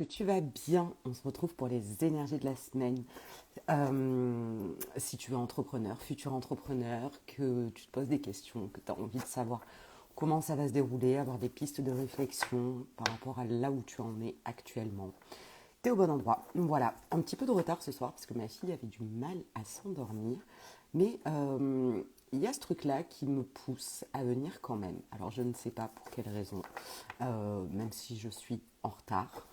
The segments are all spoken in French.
que tu vas bien. On se retrouve pour les énergies de la semaine. Si tu es entrepreneur, futur entrepreneur, que tu te poses des questions, que tu as envie de savoir comment ça va se dérouler, avoir des pistes de réflexion par rapport à là où tu en es actuellement. Tu es au bon endroit. Voilà, un petit peu de retard ce soir parce que ma fille avait du mal à s'endormir. Mais il y a ce truc-là qui me pousse à venir quand même. Alors je ne sais pas pour quelle raison, même si je suis en retard.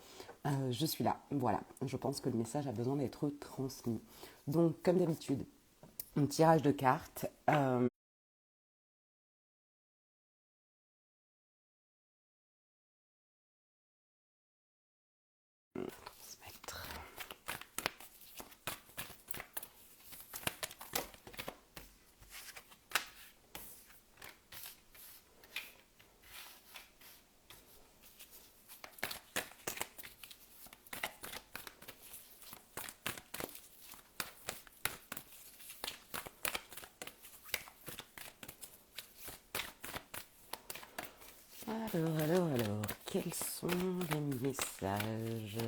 Je suis là, voilà. Je pense que le message a besoin d'être transmis. Donc, comme d'habitude, un tirage de cartes. Transmettre. Alors, quels sont les messages?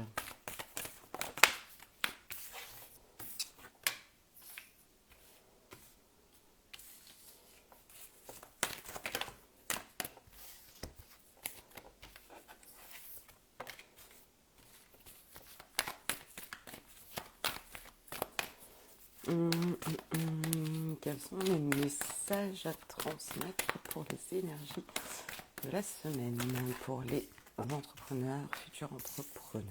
Quels sont les messages à transmettre pour les énergies de la semaine, pour les entrepreneurs, futurs entrepreneurs?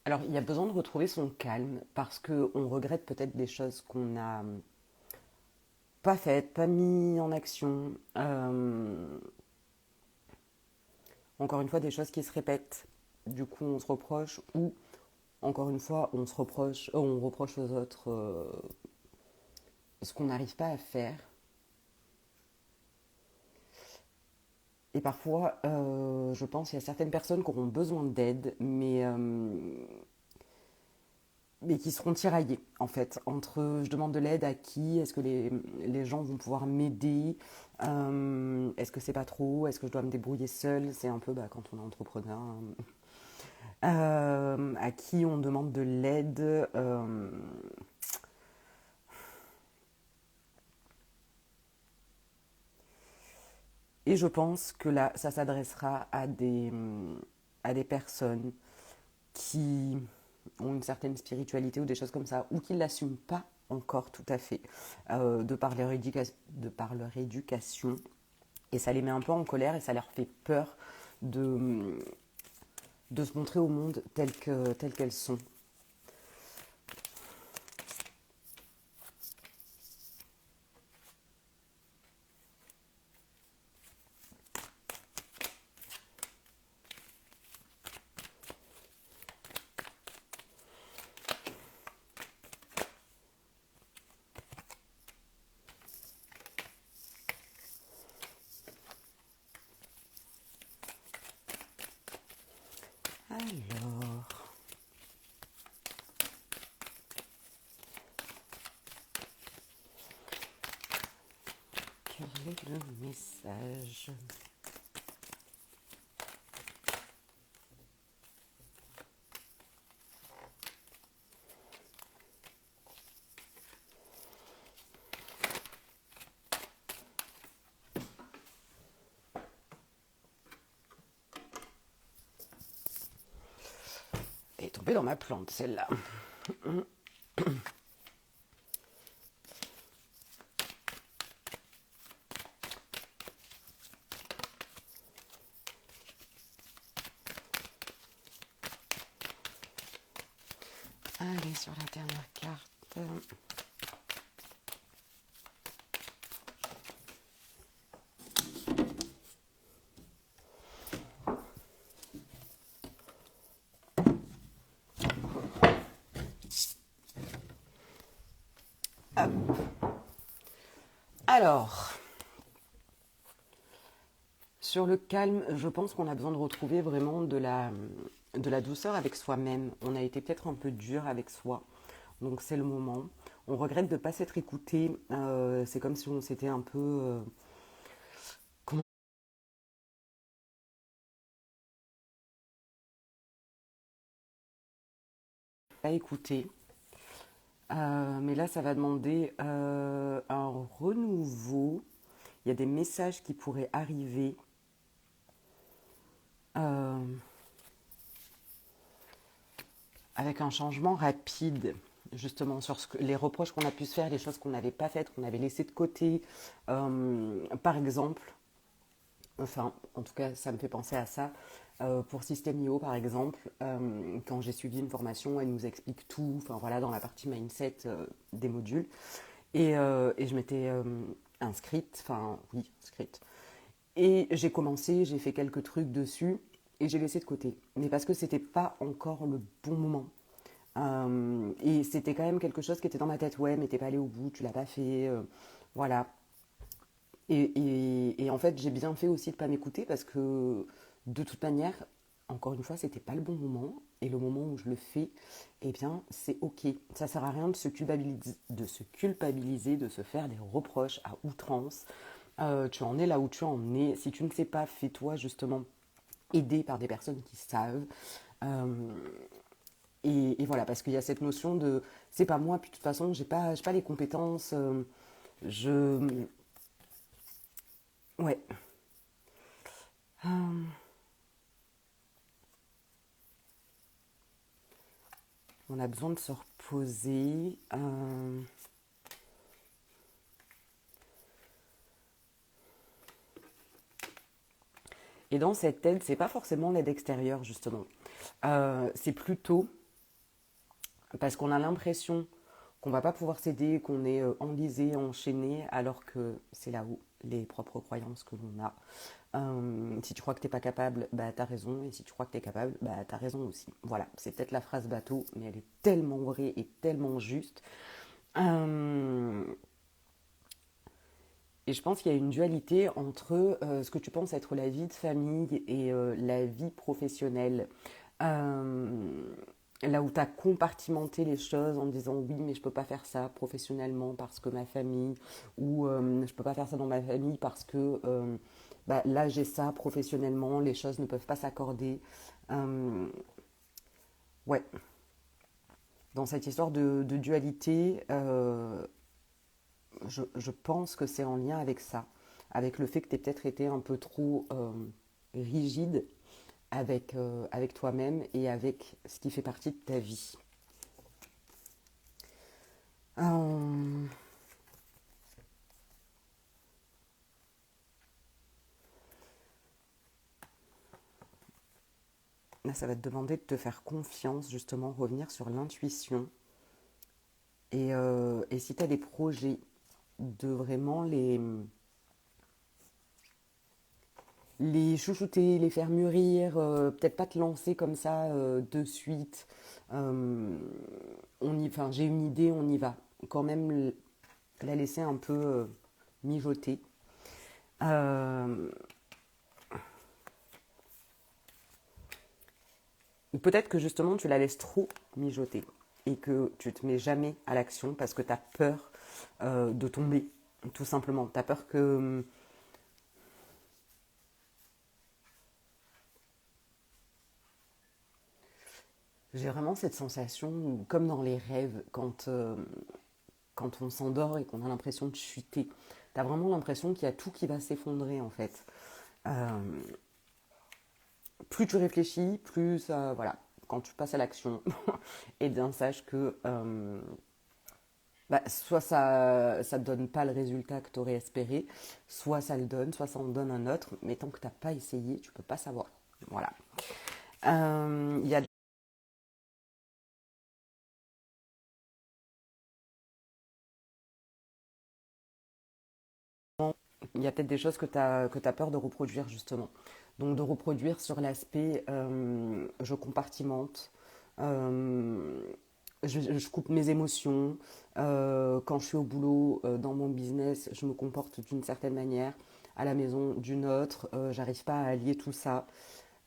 Alors, il y a besoin de retrouver son calme parce qu'on regrette peut-être des choses qu'on n'a pas faites, pas mis en action. Encore une fois, des choses qui se répètent. Du coup, on se reproche ou encore une fois, on reproche aux autres ce qu'on n'arrive pas à faire. Et parfois, je pense qu'il y a certaines personnes qui auront besoin d'aide, mais qui seront tiraillées, en fait, entre je demande de l'aide à qui, est-ce que les gens vont pouvoir m'aider, est-ce que c'est pas trop, est-ce que je dois me débrouiller seule, c'est un peu quand on est entrepreneur, hein. À qui on demande de l'aide. Et je pense que là, ça s'adressera à des personnes qui ont une certaine spiritualité ou des choses comme ça, ou qui ne l'assument pas encore tout à fait, de par leur éducation. Et ça les met un peu en colère et ça leur fait peur de, de se montrer au monde telles qu'elles sont. Alors, quel est le message? Elle est tombée dans ma plante, celle-là. Allez, sur la dernière carte. Alors, sur le calme, je pense qu'on a besoin de retrouver vraiment de la douceur avec soi-même. On a été peut-être un peu dur avec soi, donc c'est le moment. On regrette de ne pas s'être écouté. C'est comme si on s'était un peu... comment pas écouté. Mais là, ça va demander un renouveau. Il y a des messages qui pourraient arriver. euh, avec un changement rapide, justement, sur les reproches qu'on a pu se faire, les choses qu'on n'avait pas faites, qu'on avait laissées de côté. Par exemple, enfin, en tout cas, ça me fait penser à ça. Pour System.io, par exemple, quand j'ai suivi une formation, elle nous explique tout, enfin voilà, dans la partie mindset des modules. Et je m'étais inscrite, enfin oui, inscrite. Et j'ai commencé, j'ai fait quelques trucs dessus et j'ai laissé de côté. Mais parce que c'était pas encore le bon moment. Et c'était quand même quelque chose qui était dans ma tête. Ouais, mais t'es pas allé au bout, tu l'as pas fait. Voilà. Et en fait, j'ai bien fait aussi de pas m'écouter parce que de toute manière, encore une fois, c'était pas le bon moment. Et le moment où je le fais, eh bien, c'est ok. Ça sert à rien de se faire des reproches à outrance. Tu en es là où tu en es. Si tu ne sais pas, fais-toi justement aider par des personnes qui savent. Euh, et voilà, parce qu'il y a cette notion de c'est pas moi, puis de toute façon, j'ai pas les compétences. Je. Ouais. Euh, on a besoin de se reposer. Et dans cette aide, c'est pas forcément l'aide extérieure, justement. C'est plutôt parce qu'on a l'impression qu'on va pas pouvoir s'aider, qu'on est enlisé, enchaîné, alors que c'est là où les propres croyances que l'on a. Si tu crois que t'es pas capable, bah t'as raison, et si tu crois que t'es capable, bah t'as raison aussi. Voilà, c'est peut-être la phrase bateau, mais elle est tellement vraie et tellement juste. Euh, et je pense qu'il y a une dualité entre ce que tu penses être la vie de famille et la vie professionnelle. Euh, Là où tu as compartimenté les choses en disant oui, mais je peux pas faire ça professionnellement parce que ma famille, ou je peux pas faire ça dans ma famille parce que bah, là j'ai ça professionnellement, les choses ne peuvent pas s'accorder. Euh, ouais, dans cette histoire de dualité, je pense que c'est en lien avec ça, avec le fait que tu aies peut-être été un peu trop rigide avec toi-même et avec ce qui fait partie de ta vie. Euh, Là, ça va te demander de te faire confiance, justement, revenir sur l'intuition. Et si tu as des projets, de vraiment les chouchouter, les faire mûrir, peut-être pas te lancer comme ça de suite. Euh, enfin, j'ai une idée, on y va. Quand même la laisser un peu mijoter. Euh, Ou peut-être que justement tu la laisses trop mijoter et que tu te mets jamais à l'action parce que tu as peur de tomber, tout simplement. Tu as peur que... J'ai vraiment cette sensation, comme dans les rêves, quand on s'endort et qu'on a l'impression de chuter. Tu as vraiment l'impression qu'il y a tout qui va s'effondrer en fait. Euh, Plus tu réfléchis, plus ça, voilà, quand tu passes à l'action, et bien sache que bah, soit ça ne donne pas le résultat que tu aurais espéré, soit ça le donne, soit ça en donne un autre, mais tant que tu n'as pas essayé, tu ne peux pas savoir. Voilà. Il y a y a peut-être des choses que tu as peur de reproduire justement. Donc de reproduire sur l'aspect je compartimente, euh, je coupe mes émotions. Quand je suis au boulot, dans mon business, je me comporte d'une certaine manière, à la maison d'une autre. J'arrive pas à allier tout ça.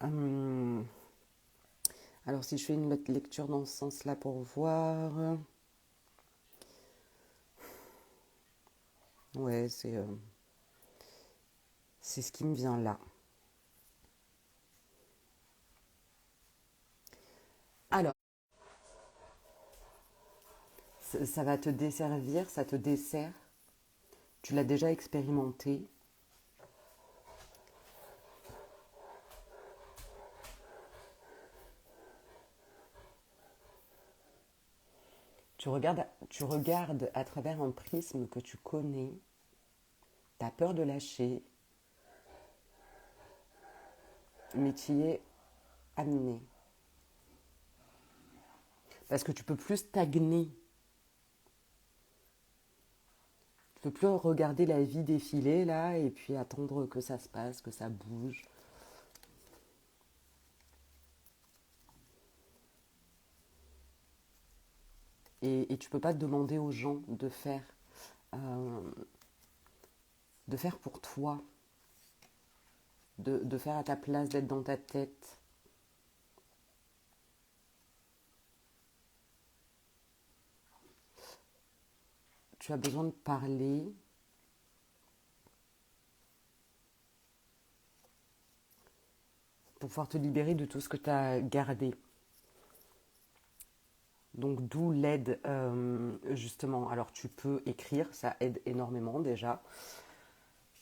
Euh, alors si je fais une lecture dans ce sens-là pour voir, ouais, c'est ce qui me vient là. Alors, ça va te desservir, ça te dessert. Tu l'as déjà expérimenté. Tu regardes à travers un prisme que tu connais. Tu as peur de lâcher, mais tu y es amené. Parce que tu peux plus stagner. Tu peux plus regarder la vie défiler là et puis attendre que ça se passe, que ça bouge. Et tu peux pas demander aux gens euh, de faire pour toi, de faire à ta place, d'être dans ta tête. Tu as besoin de parler pour pouvoir te libérer de tout ce que tu as gardé. Donc d'où l'aide justement. Alors tu peux écrire, ça aide énormément déjà.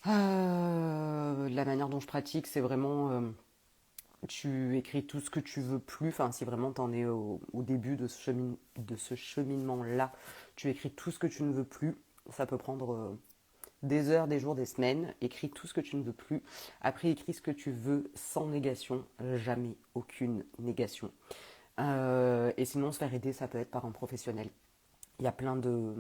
La manière dont je pratique, c'est vraiment tu écris tout ce que tu veux plus. Enfin, si vraiment tu en es au début de ce cheminement-là, tu écris tout ce que tu ne veux plus. Ça peut prendre des heures, des jours, des semaines. Écris tout ce que tu ne veux plus. Après, écris ce que tu veux sans négation. Jamais aucune négation. Et sinon, se faire aider, ça peut être par un professionnel. Il y a plein de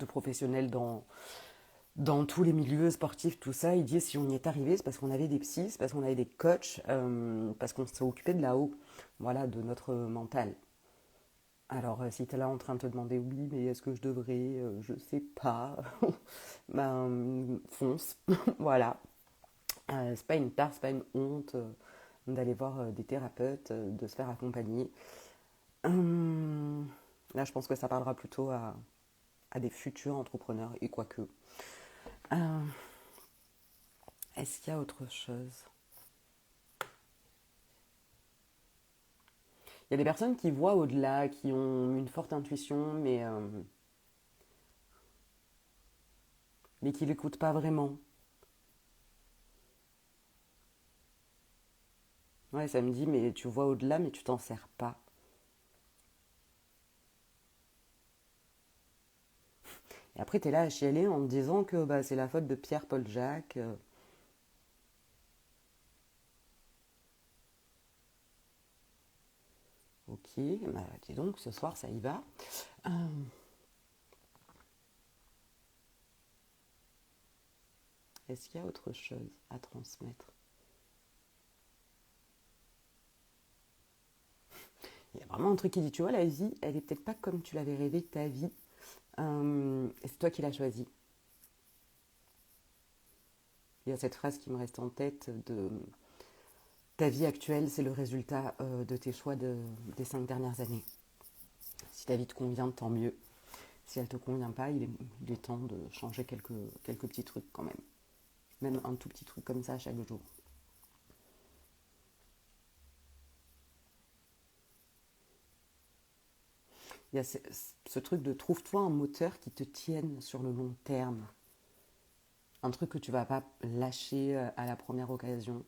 professionnels dans tous les milieux sportifs, tout ça. Ils disent si on y est arrivé, c'est parce qu'on avait des psys, c'est parce qu'on avait des coachs, parce qu'on s'est occupé de là-haut, voilà, de notre mental. Alors, si tu es là en train de te demander, oui, mais est-ce que je devrais, je sais pas, ben, fonce, voilà. C'est pas une tare, c'est pas une honte d'aller voir des thérapeutes, de se faire accompagner. Hum, Là, je pense que ça parlera plutôt à des futurs entrepreneurs, et quoique. Euh, Est-ce qu'il y a autre chose? Il y a des personnes qui voient au-delà, qui ont une forte intuition, mais qui l'écoutent pas vraiment. Ouais, ça me dit, mais tu vois au-delà, mais tu t'en sers pas. Et après, tu es là à chialer en te disant que bah, c'est la faute de Pierre-Paul Jacques. Ok, bah, dis donc, ce soir, ça y va. Euh, Est-ce qu'il y a autre chose à transmettre? Il y a vraiment un truc qui dit, tu vois, la vie, elle est peut-être pas comme tu l'avais rêvé ta vie. Et c'est toi qui l'as choisie. Il y a cette phrase qui me reste en tête de ta vie actuelle, c'est le résultat de tes choix des 5 dernières années. Si ta vie te convient, tant mieux. Si elle ne te convient pas, il est temps de changer quelques petits trucs quand même. Même un tout petit truc comme ça chaque jour. Il y a ce truc de trouve-toi un moteur qui te tienne sur le long terme. Un truc que tu vas pas lâcher à la première occasion.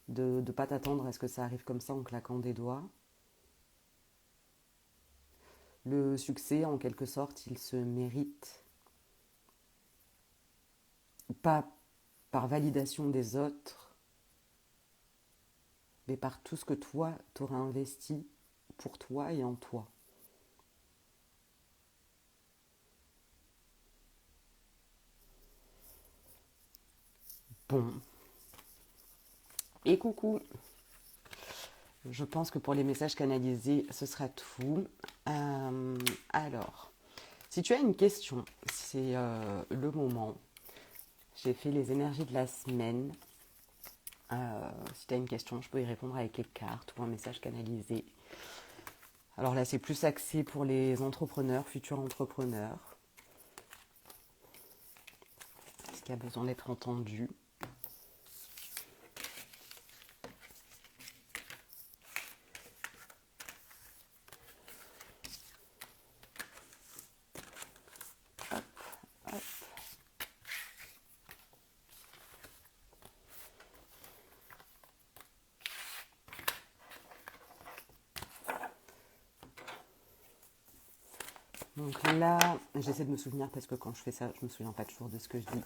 De ne pas t'attendre à ce que ça arrive comme ça en claquant des doigts. Le succès, en quelque sorte, il se mérite. Pas par validation des autres, mais par tout ce que toi, t'auras investi pour toi et en toi. Bon, et coucou. Je pense que pour les messages canalisés, ce sera tout. Alors, si tu as une question, c'est le moment. J'ai fait les énergies de la semaine. Si tu as une question, je peux y répondre avec les cartes ou un message canalisé. Alors là, c'est plus axé pour les entrepreneurs, futurs entrepreneurs. Ce qui a besoin d'être entendu. Hop, hop. Donc là, j'essaie de me souvenir parce que quand je fais ça, je me souviens pas toujours de ce que je dis.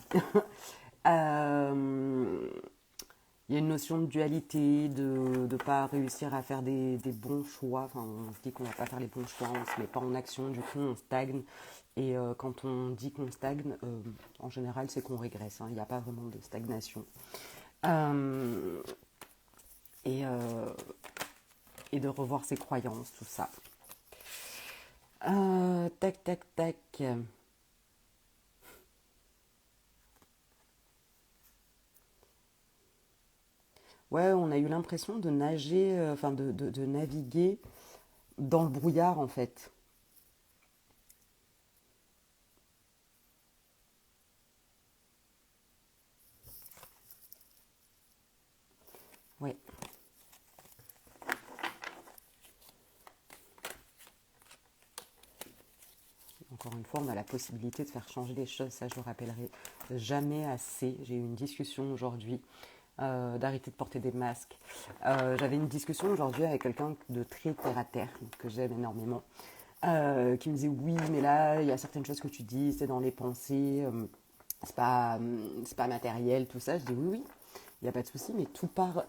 Il y a une notion de dualité, de ne pas réussir à faire des bons choix. Enfin, on se dit qu'on ne va pas faire les bons choix, on ne se met pas en action, du coup on stagne. Et quand on dit qu'on stagne, en général c'est qu'on régresse, hein. Il n'y a pas vraiment de stagnation. Euh, et, euh, et de revoir ses croyances, tout ça. Tac, tac, tac. Ouais, on a eu l'impression de nager, enfin de naviguer dans le brouillard en fait. Ouais, encore une fois, on a la possibilité de faire changer les choses, ça je le rappellerai jamais assez. J'ai eu une discussion aujourd'hui d'arrêter de porter des masques. J'avais une discussion aujourd'hui avec quelqu'un de très terre à terre, que j'aime énormément, qui me disait oui, mais là, il y a certaines choses que tu dis, c'est dans les pensées, c'est pas matériel, tout ça. Je dis oui, oui, il n'y a pas de souci, mais tout part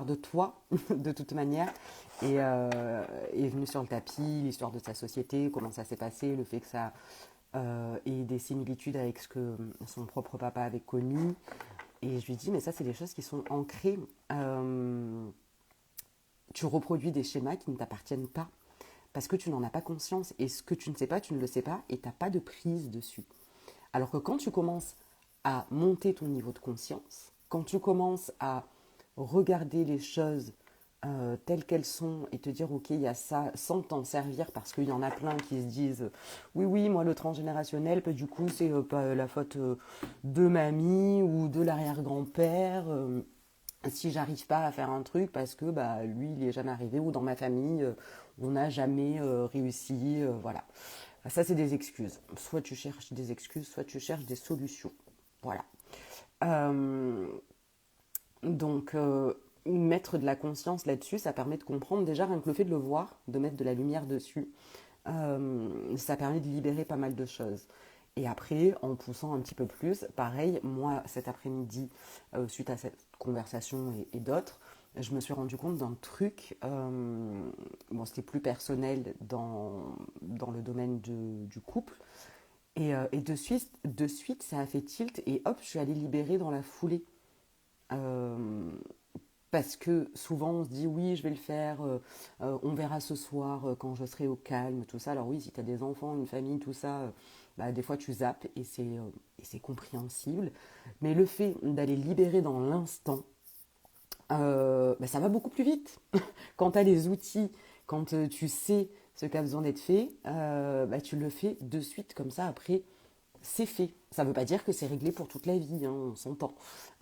de toi, de toute manière, et est venu sur le tapis, l'histoire de sa société, comment ça s'est passé, le fait que ça ait des similitudes avec ce que son propre papa avait connu. Et je lui dis, mais ça, c'est des choses qui sont ancrées. Tu reproduis des schémas qui ne t'appartiennent pas parce que tu n'en as pas conscience. Et ce que tu ne sais pas, tu ne le sais pas et tu n'as pas de prise dessus. Alors que quand tu commences à monter ton niveau de conscience, quand tu commences à regarder les choses telles qu'elles sont et te dire ok il y a ça sans t'en servir parce qu'il y en a plein qui se disent oui oui moi le transgénérationnel du coup c'est pas la faute de mamie ou de l'arrière-grand-père si j'arrive pas à faire un truc parce que bah lui il est jamais arrivé ou dans ma famille on n'a jamais réussi voilà ça c'est des excuses soit tu cherches des excuses soit tu cherches des solutions voilà euh, donc, mettre de la conscience là-dessus, ça permet de comprendre déjà rien que le fait de le voir, de mettre de la lumière dessus, ça permet de libérer pas mal de choses. Et après, en poussant un petit peu plus, pareil, moi cet après-midi, suite à cette conversation et d'autres, je me suis rendu compte d'un truc, bon c'était plus personnel dans le domaine du couple, et de suite, ça a fait tilt, et hop, je suis allée libérer dans la foulée. Euh, Parce que souvent on se dit oui je vais le faire, on verra ce soir quand je serai au calme, tout ça. Alors oui si tu as des enfants, une famille, tout ça, bah, des fois tu zappes et c'est compréhensible. Mais le fait d'aller libérer dans l'instant, bah, ça va beaucoup plus vite. Quand tu as les outils, quand tu sais ce qui a besoin d'être fait, bah, tu le fais de suite comme ça après c'est fait. Ça ne veut pas dire que c'est réglé pour toute la vie, hein, on s'entend.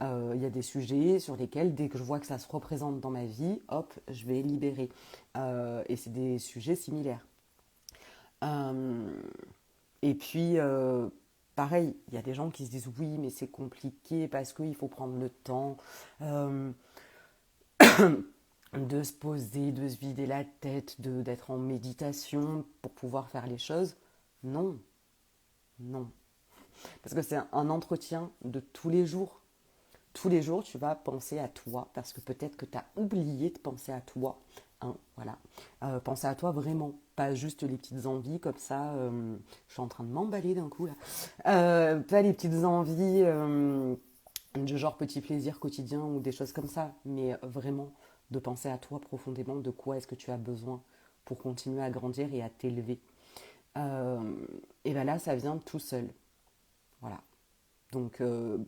Il y a des sujets sur lesquels, dès que je vois que ça se représente dans ma vie, hop, je vais libérer. Et c'est des sujets similaires. Euh, et puis, pareil, il y a des gens qui se disent oui, mais c'est compliqué parce qu'il faut prendre le temps euh, de se poser, de se vider la tête, d'être en méditation pour pouvoir faire les choses. Non, non. Parce que c'est un entretien de tous les jours. Tous les jours, tu vas penser à toi, parce que peut-être que tu as oublié de penser à toi. Hein, voilà. Penser à toi vraiment, pas juste les petites envies comme ça. Je suis en train de m'emballer d'un coup là. Pas les petites envies du genre petit plaisir quotidien ou des choses comme ça, mais vraiment de penser à toi profondément, de quoi est-ce que tu as besoin pour continuer à grandir et à t'élever. Et bien là, ça vient tout seul. Voilà. Donc,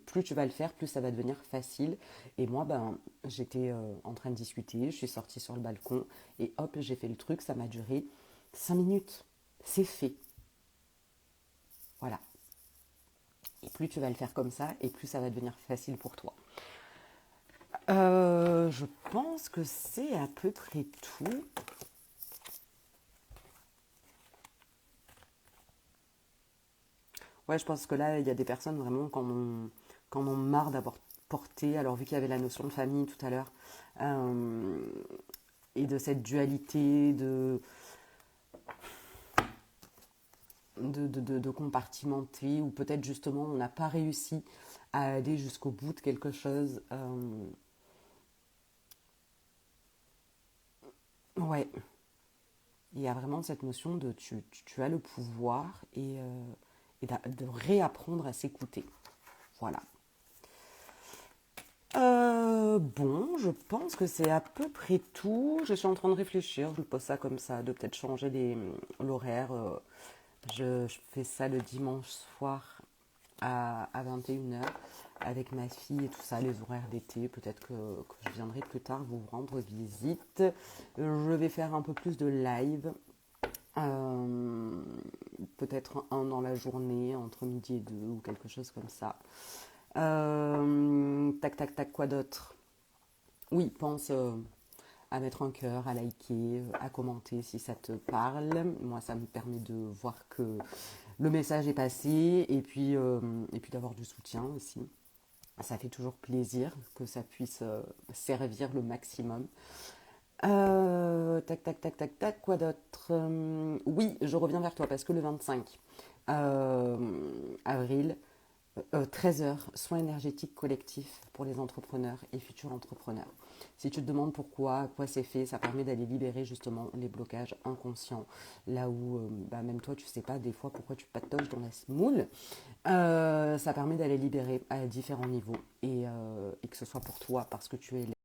plus tu vas le faire, plus ça va devenir facile. Et moi, ben, j'étais en train de discuter, je suis sortie sur le balcon et hop, j'ai fait le truc. Ça m'a duré 5 minutes. C'est fait. Voilà. Et plus tu vas le faire comme ça, et plus ça va devenir facile pour toi. Je pense que c'est à peu près tout. Ouais, je pense que là, il y a des personnes vraiment qui en ont marre d'avoir porté, alors vu qu'il y avait la notion de famille tout à l'heure, euh, et de cette dualité de compartimenter, ou peut-être justement on n'a pas réussi à aller jusqu'au bout de quelque chose. Ouais, il y a vraiment cette notion de tu as le pouvoir et de réapprendre à s'écouter. Voilà. Bon, je pense que c'est à peu près tout. Je suis en train de réfléchir, je me pose ça comme ça, de peut-être changer l'horaire. Je fais ça le dimanche soir à 21h avec ma fille et tout ça, les horaires d'été. Peut-être que je viendrai plus tard vous rendre visite. Je vais faire un peu plus de live. Euh, Peut-être un dans la journée, entre midi et 2 ou quelque chose comme ça. Tac, tac, tac, quoi d'autre? Oui, pense à mettre un cœur, à liker, à commenter si ça te parle. Moi, ça me permet de voir que le message est passé et puis d'avoir du soutien aussi. Ça fait toujours plaisir que ça puisse servir le maximum. Tac, tac, tac, tac, tac, quoi d'autre? Oui, je reviens vers toi parce que le 25 euh, avril, 13h, soins énergétiques collectifs pour les entrepreneurs et futurs entrepreneurs. Si tu te demandes pourquoi, à quoi c'est fait, ça permet d'aller libérer justement les blocages inconscients. Là où bah, même toi, tu ne sais pas des fois pourquoi tu patauges dans la semoule. Ça permet d'aller libérer à différents niveaux et que ce soit pour toi parce que tu es